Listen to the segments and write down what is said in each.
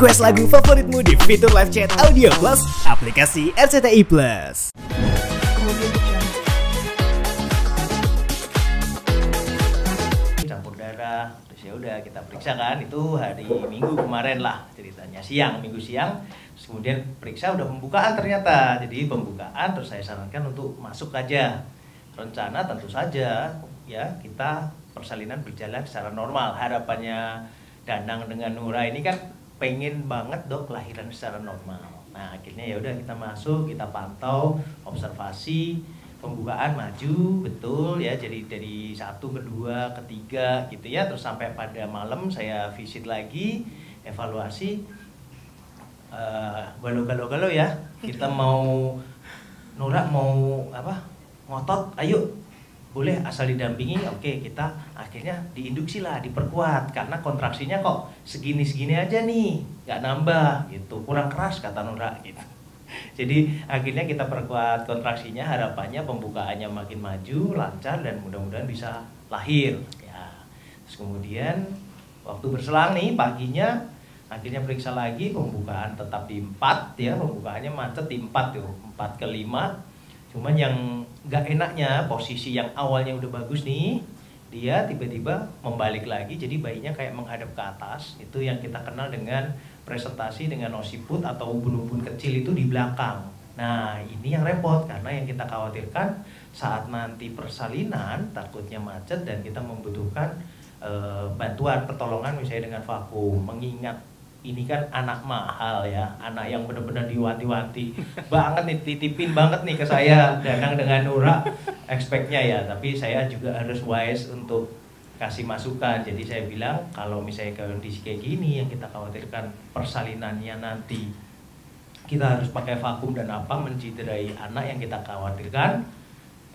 Request lagu favoritmu di fitur live chat Audio Plus aplikasi RCTI Plus. Campur darah, terus ya udah kita periksa kan, itu hari Minggu kemarin lah ceritanya, Minggu siang. Terus kemudian periksa udah pembukaan ternyata. Jadi pembukaan terus saya sarankan untuk masuk aja. Rencana tentu saja ya kita persalinan berjalan secara normal. Harapannya Danang dengan Nura ini kan pengen banget dok kelahiran secara normal. Nah akhirnya ya udah kita masuk, kita pantau, observasi, pembukaan maju betul ya, jadi dari 1, 2, 3 gitu ya, terus sampai pada malam saya visit lagi, evaluasi, galau-galau ya, kita mau Nura mau apa ngotot, ayo boleh asal didampingi, oke kita akhirnya diinduksi lah, diperkuat karena kontraksinya kok segini-segini aja nih, nggak nambah gitu, kurang keras kata Nura gitu. Jadi akhirnya kita perkuat kontraksinya, harapannya pembukaannya makin maju, lancar dan mudah-mudahan bisa lahir ya. Terus kemudian waktu berselang nih paginya akhirnya periksa lagi, pembukaan tetap di 4 ya, pembukaannya macet di 4 tuh, 4 ke 5. Cuman yang nggak enaknya posisi yang awalnya udah bagus nih, dia tiba-tiba membalik lagi, jadi bayinya kayak menghadap ke atas. Itu yang kita kenal dengan presentasi dengan occiput atau ubun-ubun kecil itu di belakang. Nah ini yang repot karena yang kita khawatirkan saat nanti persalinan takutnya macet dan kita membutuhkan bantuan pertolongan misalnya dengan vakum, mengingat ini kan anak mahal ya, anak yang benar-benar diwanti-wanti banget nih, titipin banget nih ke saya, Danang dengan Nura, expect-nya ya, tapi saya juga harus wise untuk kasih masukan. Jadi saya bilang kalau misalnya kondisi kayak gini yang kita khawatirkan persalinannya nanti kita harus pakai vakum dan apa menciderai anak yang kita khawatirkan,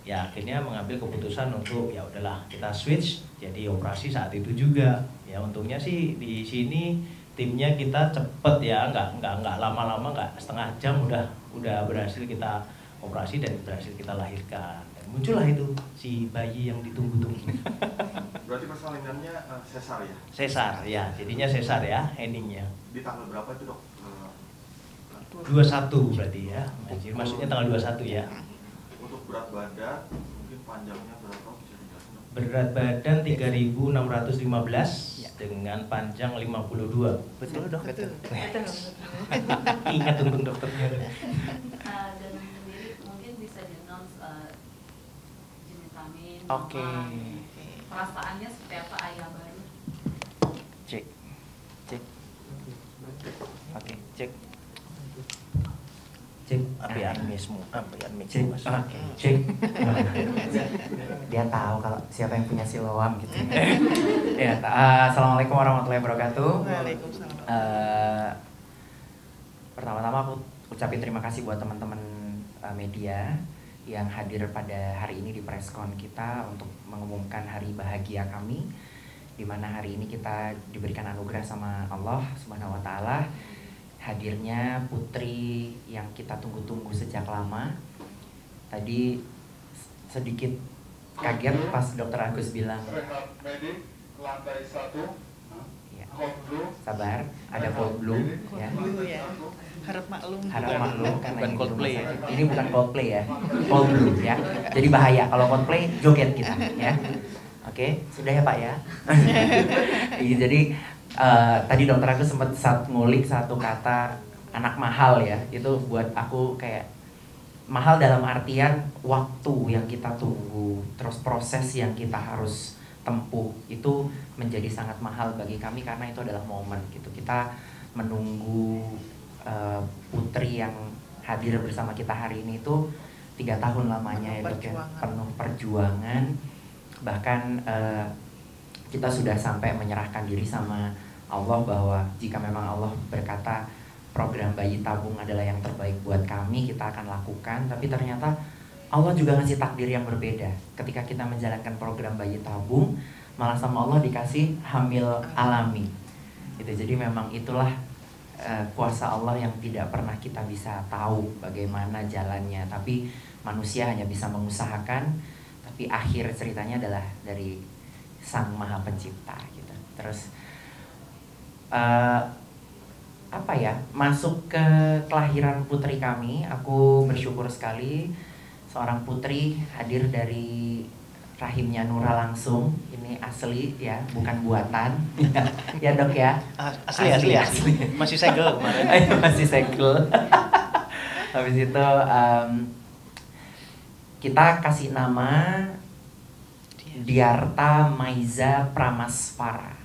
ya akhirnya mengambil keputusan untuk ya udahlah kita switch jadi operasi saat itu juga. Ya untungnya sih di sini timnya kita cepet ya, nggak lama-lama, nggak setengah jam udah berhasil kita operasi dan berhasil kita lahirkan. Dan muncullah itu si bayi yang ditunggu-tunggu. Berarti persalinannya sesar ya? Sesar ya, jadinya sesar ya endingnya. Di tanggal berapa itu dok? 21 berarti ya, maksudnya tanggal 21 ya. Untuk berat badan mungkin panjangnya berapa bisa dijelaskan dok? Berat badan 3.615 dengan panjang 52. Betul dok? Betul. Ingat untung dokternya. Dan sendiri mungkin bisa di-announce jenis kelamin, Oke. perasaannya seperti apa ayah baru? Cek. Oke, cek. Cek apian mismu, Oke, cek. Dia tahu kalau siapa yang punya siloam gitu. Ya, assalamualaikum warahmatullahi wabarakatuh. Waalaikumsalam. Pertama-tama aku ucapin terima kasih buat teman-teman media yang hadir pada hari ini di preskon kita untuk mengumumkan hari bahagia kami, di mana hari ini kita diberikan anugerah sama Allah Subhanahu wa taala. Hadirnya putri yang kita tunggu-tunggu sejak lama. Tadi sedikit kaget pas Dokter Agus bilang Medik lantai 1. ya, sabar, ada cold blue ya. Harap maklum. Harap maklum karena Bukan ini Coldplay. rumah sakit. Ini bukan Coldplay ya, cold blue ya. Jadi bahaya kalau Coldplay joget kita ya. Oke, sudah ya Pak ya. Jadi tadi Dokter Agus sempat ngulik satu kata anak mahal ya. Itu buat aku kayak mahal dalam artian waktu yang kita tunggu, terus proses yang kita harus tempuh itu menjadi sangat mahal bagi kami karena itu adalah momen gitu. Kita menunggu putri yang hadir bersama kita hari ini itu 3 tahun lamanya ya Dok ya, penuh perjuangan. Bahkan kita sudah sampai menyerahkan diri sama Allah bahwa jika memang Allah berkata program bayi tabung adalah yang terbaik buat kami, kita akan lakukan. Tapi ternyata Allah juga ngasih takdir yang berbeda. Ketika kita menjalankan program bayi tabung, malah sama Allah dikasih hamil alami gitu. Jadi memang itulah kuasa Allah yang tidak pernah kita bisa tahu bagaimana jalannya. Tapi manusia hanya bisa mengusahakan. Tapi akhir ceritanya adalah dari Sang Maha Pencipta gitu. Terus apa ya, masuk ke kelahiran putri kami. Aku bersyukur sekali seorang putri hadir dari rahimnya Nura langsung. Ini asli ya, bukan buatan. Ya dok ya. Asli. Masih segel kemarin. Masih segel. Habis itu kita kasih nama Diarta Maiza Pramasvara.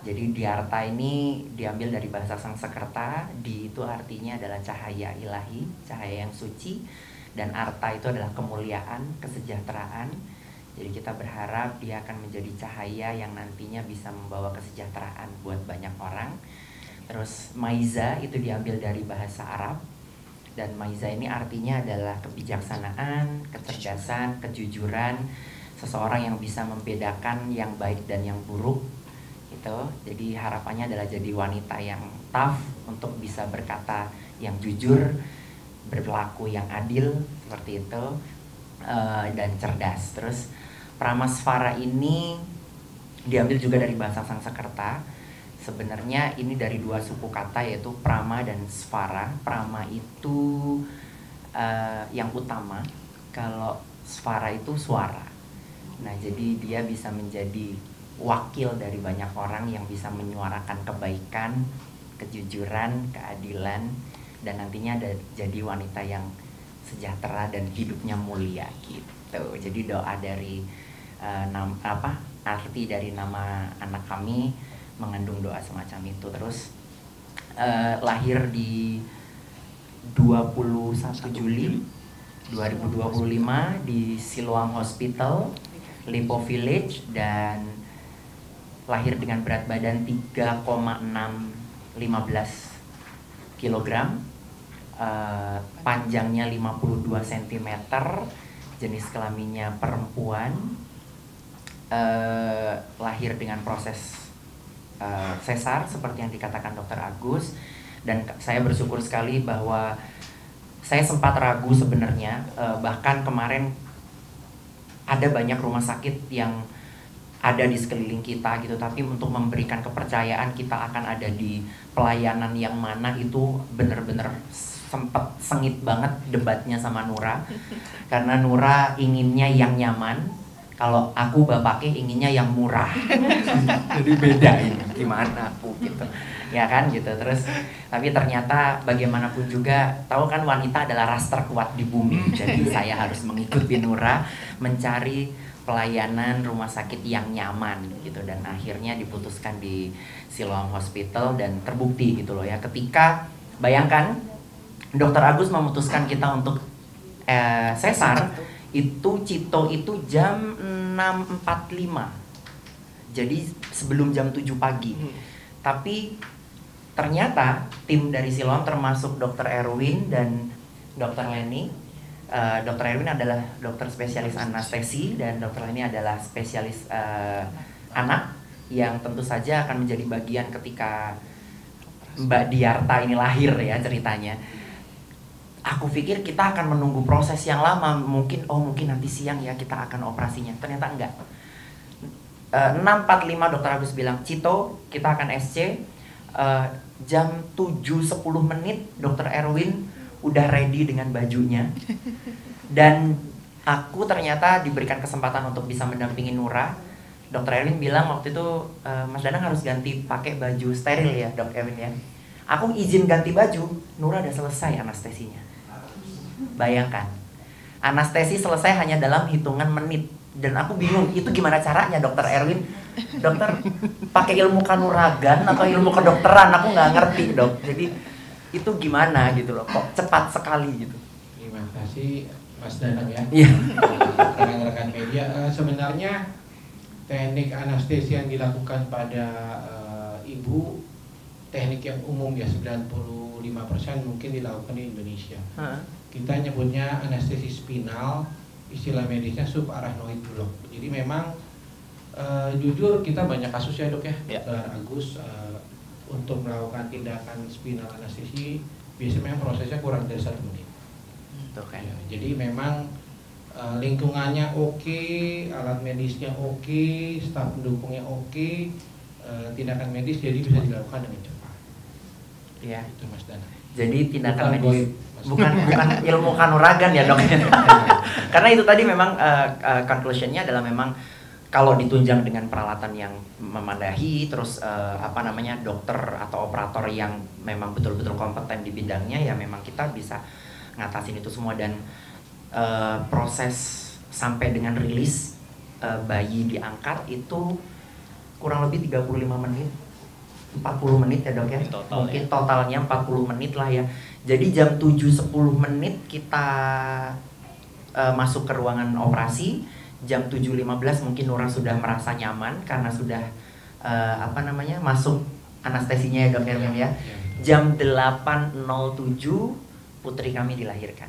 Jadi Diarta ini diambil dari bahasa Sanskerta. Di itu artinya adalah cahaya ilahi, cahaya yang suci. Dan arta itu adalah kemuliaan, kesejahteraan. Jadi kita berharap dia akan menjadi cahaya yang nantinya bisa membawa kesejahteraan buat banyak orang. Terus Maiza itu diambil dari bahasa Arab. Dan Maiza ini artinya adalah kebijaksanaan, kecerdasan, kejujuran. Seseorang yang bisa membedakan yang baik dan yang buruk. Gitu. Jadi harapannya adalah jadi wanita yang tough untuk bisa berkata yang jujur, berlaku yang adil seperti itu, dan cerdas. Terus Pramasvara ini diambil juga dari bahasa Sanskerta. Sebenarnya ini dari dua suku kata, yaitu Prama dan Svara. Prama itu yang utama, kalau Svara itu suara. Nah jadi dia bisa menjadi wakil dari banyak orang yang bisa menyuarakan kebaikan, kejujuran, keadilan, dan nantinya jadi wanita yang sejahtera dan hidupnya mulia gitu. Jadi doa dari arti dari nama anak kami mengandung doa semacam itu. Terus lahir di 21 Juli 2025 di Siloam Hospital, Lipo Village, dan lahir dengan berat badan 3,615 kg, panjangnya 52 cm, jenis kelaminnya perempuan, lahir dengan proses sesar seperti yang dikatakan Dokter Agus. Dan saya bersyukur sekali bahwa saya sempat ragu sebenarnya, bahkan kemarin ada banyak rumah sakit yang ada di sekeliling kita gitu, tapi untuk memberikan kepercayaan kita akan ada di pelayanan yang mana, itu bener-bener sempet sengit banget debatnya sama Nura. Karena Nura inginnya yang nyaman, kalau aku bapaknya inginnya yang murah. Jadi beda ini, gimana aku gitu, ya kan gitu. Terus tapi ternyata bagaimanapun juga, tahu kan wanita adalah ras terkuat di bumi. Jadi saya harus mengikuti Nura mencari pelayanan rumah sakit yang nyaman gitu, dan akhirnya diputuskan di Siloam Hospital dan terbukti gitu loh ya. Ketika bayangkan Dokter Agus memutuskan kita untuk sesar, itu Cito itu jam 6.45, jadi sebelum jam 7 pagi. Tapi ternyata tim dari Siloam termasuk Dokter Erwin dan Dokter Leni. Dokter Erwin adalah dokter spesialis anestesi dan Dokter Leni adalah spesialis anak, yang tentu saja akan menjadi bagian ketika Mbak Diarta ini lahir ya ceritanya. Aku pikir kita akan menunggu proses yang lama, mungkin nanti siang ya kita akan operasinya. Ternyata enggak. 6.45 Dokter Agus bilang, Cito kita akan SC. Jam 7.10 menit Dokter Erwin udah ready dengan bajunya. Dan aku ternyata diberikan kesempatan untuk bisa mendampingi Nura. Dokter Erwin bilang waktu itu, Mas Danang harus ganti pakai baju steril ya Dok Erwin ya. Aku izin ganti baju, Nura udah selesai anestesinya. Bayangkan, anestesi selesai hanya dalam hitungan menit. Dan aku bingung, itu gimana caranya Dokter Erwin? Dokter pakai ilmu kanuragan atau ilmu kedokteran? Aku nggak ngerti dok. Jadi itu gimana gitu loh, kok cepat sekali gitu. Terima kasih Mas Danang ya. Iya. Rekan-rekan media, sebenarnya teknik anestesi yang dilakukan pada ibu, teknik yang umum ya, 95% mungkin dilakukan di Indonesia. Kita nyebutnya anestesi spinal, istilah medisnya subarachnoid block. Jadi memang jujur kita banyak kasus ya dok ya, Dokter Agus, untuk melakukan tindakan spinal anestesi biasanya prosesnya kurang dari 1 menit. Okay. Ya, jadi memang lingkungannya oke, alat medisnya oke, staf pendukungnya oke, tindakan medis jadi bisa dilakukan dengan cepat. Iya. Itu Mas Dana. Jadi tindakan Bukan medis goib, Mas. bukan ilmu kanuragan ya dok. Karena itu tadi memang conclusionnya adalah memang kalau ditunjang dengan peralatan yang memadai, terus dokter atau operator yang memang betul-betul kompeten di bidangnya, ya memang kita bisa ngatasin itu semua. Dan proses sampai dengan rilis bayi diangkat itu kurang lebih 35 menit, 40 menit ya dok ya. Mungkin totalnya 40 menit lah ya. Jadi jam 7.10 menit kita masuk ke ruangan operasi. Jam 7.15 mungkin Nura sudah merasa nyaman karena sudah masuk anestesinya ya dok ya. Jam 8.07 putri kami dilahirkan.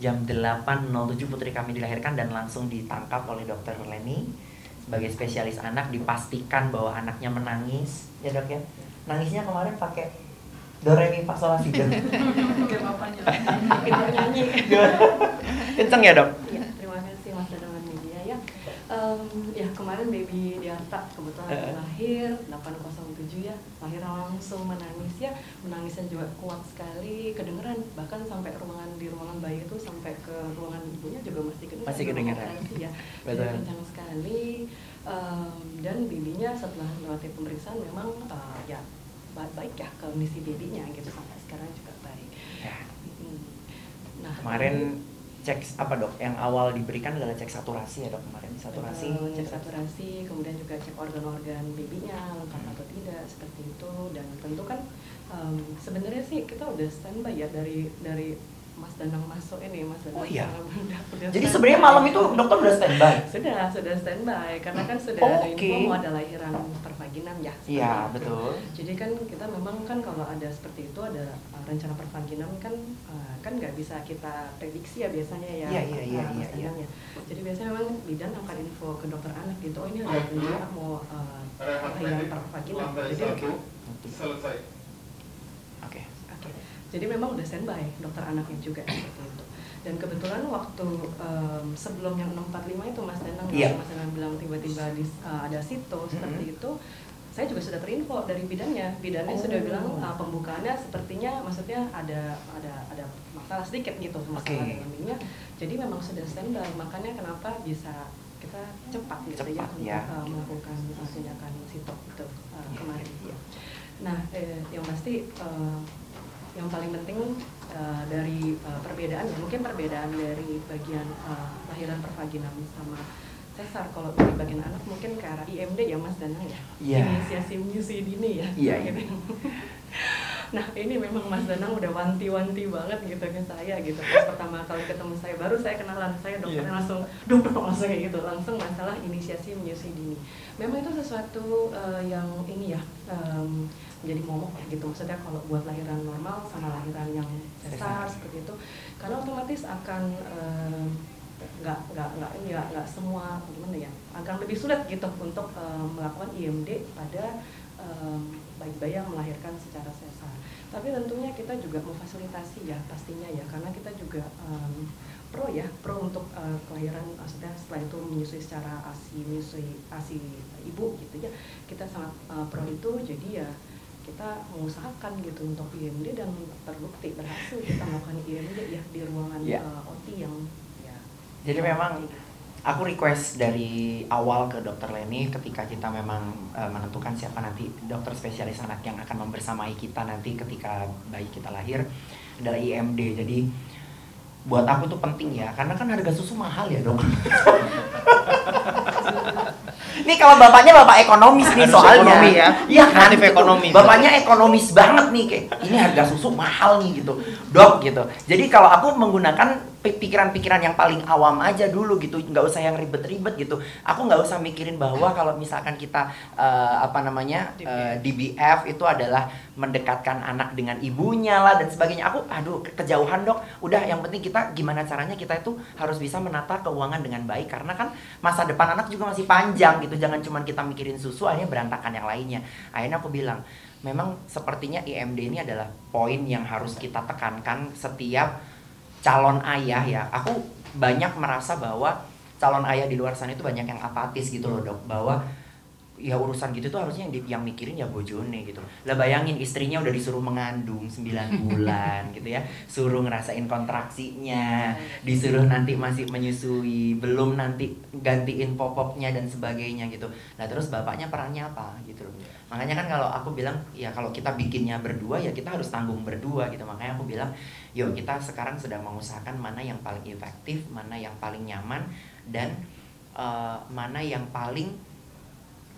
Jam 8.07 putri kami dilahirkan dan langsung ditangkap oleh dokter Leni sebagai spesialis anak. Dipastikan bahwa anaknya menangis ya dok ya. Nangisnya kemarin pakai do re mi fa sol la si do. Kayak bapaknya. Kita nyanyi. Kenceng ya dok. Iya, terima kasih Mas Dana Media ya. Ya kemarin baby Diarta kebetulan lahir 807 ya, lahir langsung menangis ya, menangisnya juga kuat sekali, kedengeran bahkan sampai di ruangan bayi itu sampai ke ruangan ibunya juga masih kedengeran ya, jadi kencang sekali. Dan babynya setelah melewati pemeriksaan memang ya baik ya kondisi babynya gitu, sampai sekarang juga baik. Ya. Nah Kemarin cek apa dok? Yang awal diberikan adalah cek saturasi ya dok kemarin, saturasi. Cek saturasi, kemudian juga cek organ-organ babynya lengkap atau tidak seperti itu. Dan tentu kan sebenarnya sih kita udah standby ya dari Mas Danang masuk ini, Mas Danang. Oh iya. Udah Jadi sebenarnya malam itu dokter udah standby. Sudah standby karena kan sudah ada info mau ada lahiran pervaginam ya. Iya itu. betul. Jadi kan kita memang kan kalau ada seperti itu, ada rencana pervaginam kan nggak bisa kita prediksi ya biasanya ya. Iya. Ya. Jadi biasanya memang bidan akan info ke dokter anak gitu, oh ini ada rencana mau lahiran pervaginam. Jadi Selesai. Oke. Jadi memang udah standby dokter anaknya juga seperti itu. Dan kebetulan waktu sebelum yang 645 itu Mas Danang, Mas Danang bilang tiba-tiba ada sito seperti itu, saya juga sudah terinfo dari bidannya. Bidannya sudah bilang pembukaannya sepertinya, maksudnya ada masalah sedikit gitu, masalah dalamnya. Jadi memang sudah standby, makanya kenapa bisa kita cepat gitu untuk melakukan tindakan sito itu kemarin. Nah, yang pasti yang paling penting dari perbedaan ya, mungkin perbedaan dari bagian lahiran pervaginam sama sesar. Kalau dari bagian anak mungkin ke arah IMD ya Mas Danang ya, inisiasi menyusui dini ya. Iya. Nah ini memang Mas Danang udah wanti-wanti banget gitu ke saya gitu. Pas pertama kali ketemu saya, baru saya kenalan, saya dokternya langsung kayak gitu, langsung masalah inisiasi menyusui dini. Memang itu sesuatu yang ini ya, menjadi momok gitu, maksudnya kalau buat lahiran normal sama lahiran yang sesar seperti itu, karena otomatis akan nggak semua gimana ya, akan lebih sulit gitu untuk melakukan IMD pada bayi-bayi yang melahirkan secara sesar. Tapi tentunya kita juga memfasilitasi ya pastinya ya, karena kita juga pro untuk kelahiran, maksudnya setelah itu menyusui secara ASI ibu gitu ya, kita sangat pro itu. Jadi ya kita mengusahakan gitu untuk IMD dan terbukti berhasil kita melakukan IMD ya di ruangan OT yang ya. Jadi memang aku request dari awal ke dokter Leni ketika kita memang menentukan siapa nanti dokter spesialis anak yang akan membersamai kita nanti ketika bayi kita lahir adalah IMD. Jadi buat aku tuh penting ya, karena kan harga susu mahal ya dok. Nih kalau bapaknya bapak ekonomis nih soalnya. Ekonomi ya. Iya kan. Motif ekonomi. Bapaknya ekonomis banget nih, kayak ini harga susu mahal nih gitu. Dok gitu. Jadi kalau aku menggunakan pikiran-pikiran yang paling awam aja dulu gitu, nggak usah yang ribet-ribet gitu. Aku nggak usah mikirin bahwa kalau misalkan kita DBF itu adalah mendekatkan anak dengan ibunya lah dan sebagainya. Aku kejauhan dok. Udah yang penting kita gimana caranya kita itu harus bisa menata keuangan dengan baik, karena kan masa depan anak juga masih panjang gitu. Jangan cuma kita mikirin susu akhirnya berantakan yang lainnya. Akhirnya aku bilang memang sepertinya IMD ini adalah poin yang harus kita tekankan setiap calon ayah ya. Aku banyak merasa bahwa calon ayah di luar sana itu banyak yang apatis gitu loh dok, bahwa ya urusan gitu tuh harusnya yang mikirin ya bojone gitu. Lah bayangin istrinya udah disuruh mengandung 9 bulan gitu ya, suruh ngerasain kontraksinya, disuruh nanti masih menyusui, belum nanti gantiin popoknya dan sebagainya gitu. Nah terus bapaknya perannya apa gitu loh. Makanya kan kalau aku bilang ya kalau kita bikinnya berdua ya kita harus tanggung berdua gitu. Makanya aku bilang yuk kita sekarang sedang mengusahakan mana yang paling efektif, mana yang paling nyaman, dan mana yang paling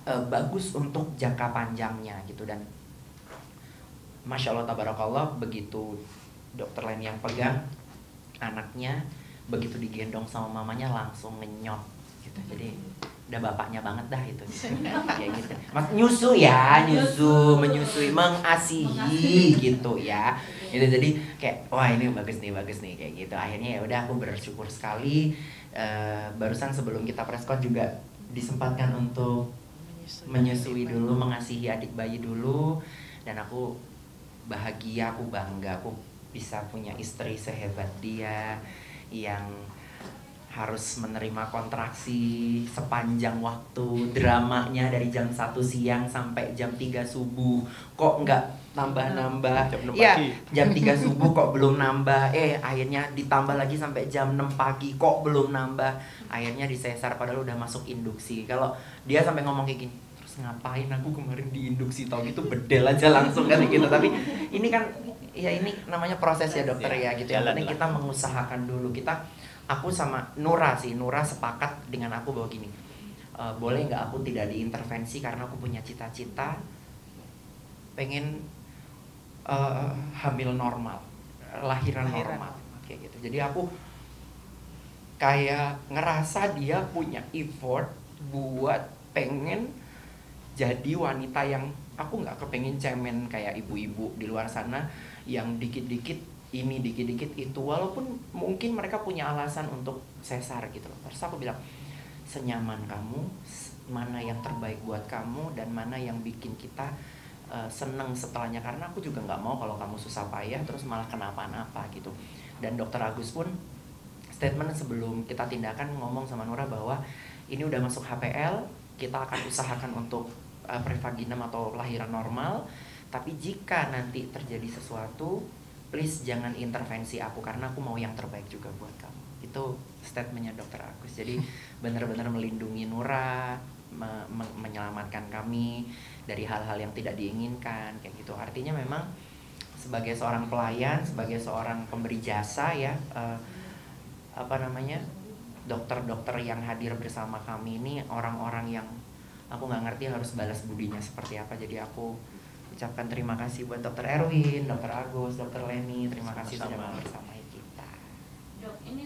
bagus untuk jangka panjangnya gitu. Dan Masya Allah tabarakallah, begitu dokter Leni yang pegang anaknya, begitu digendong sama mamanya langsung ngenyot gitu. Jadi udah bapaknya banget dah itu kayak gitu. Mas nyusu ya, menyusui, mengasihi gitu ya. Itu jadi kayak wah ini bagus nih kayak gitu. Akhirnya ya udah aku bersyukur sekali. Barusan sebelum kita press con juga disempatkan untuk menyusui dulu, mengasihi adik bayi dulu, dan aku bahagia, aku bangga, aku bisa punya istri sehebat dia yang harus menerima kontraksi sepanjang waktu, dramanya dari jam 1 siang sampai jam 3 subuh, kok nggak nambah-nambah, ya jam 3 subuh kok belum nambah, akhirnya ditambah lagi sampai jam 6 pagi kok belum nambah, akhirnya disesar padahal udah masuk induksi. Kalau dia sampai ngomong kayak gini, terus ngapain aku kemarin diinduksi, tau gitu bedel aja langsung kan gitu. Tapi ini kan ya ini namanya proses ya dokter ya gitu. Yang penting kita mengusahakan dulu. Aku sama Nura sepakat dengan aku bahwa gini, boleh nggak aku tidak diintervensi karena aku punya cita-cita pengen hamil normal, lahiran normal kayak gitu. Jadi aku kayak ngerasa dia punya effort buat pengen jadi wanita yang aku nggak kepengen cemen kayak ibu-ibu di luar sana yang dikit-dikit ini dikit-dikit itu, walaupun mungkin mereka punya alasan untuk sesar gitu loh. Terus aku bilang senyaman kamu, mana yang terbaik buat kamu dan mana yang bikin kita seneng setelahnya, karena aku juga nggak mau kalau kamu susah payah terus malah kenapa-napa gitu. Dan dokter Agus pun statement sebelum kita tindakan ngomong sama Nura bahwa ini udah masuk HPL, kita akan usahakan untuk prevaginem atau lahiran normal, tapi jika nanti terjadi sesuatu please jangan intervensi aku karena aku mau yang terbaik juga buat kamu. Itu statementnya dokter Agus. Jadi benar-benar melindungi Nura, menyelamatkan kami dari hal-hal yang tidak diinginkan kayak gitu. Artinya memang sebagai seorang pelayan, sebagai seorang pemberi jasa ya, dokter-dokter yang hadir bersama kami ini orang-orang yang aku nggak ngerti harus balas budinya seperti apa. Jadi aku ucapkan terima kasih buat dokter Erwin, dokter Agus, dokter Leni, terima kasih sudah bersama kita. Dok, ini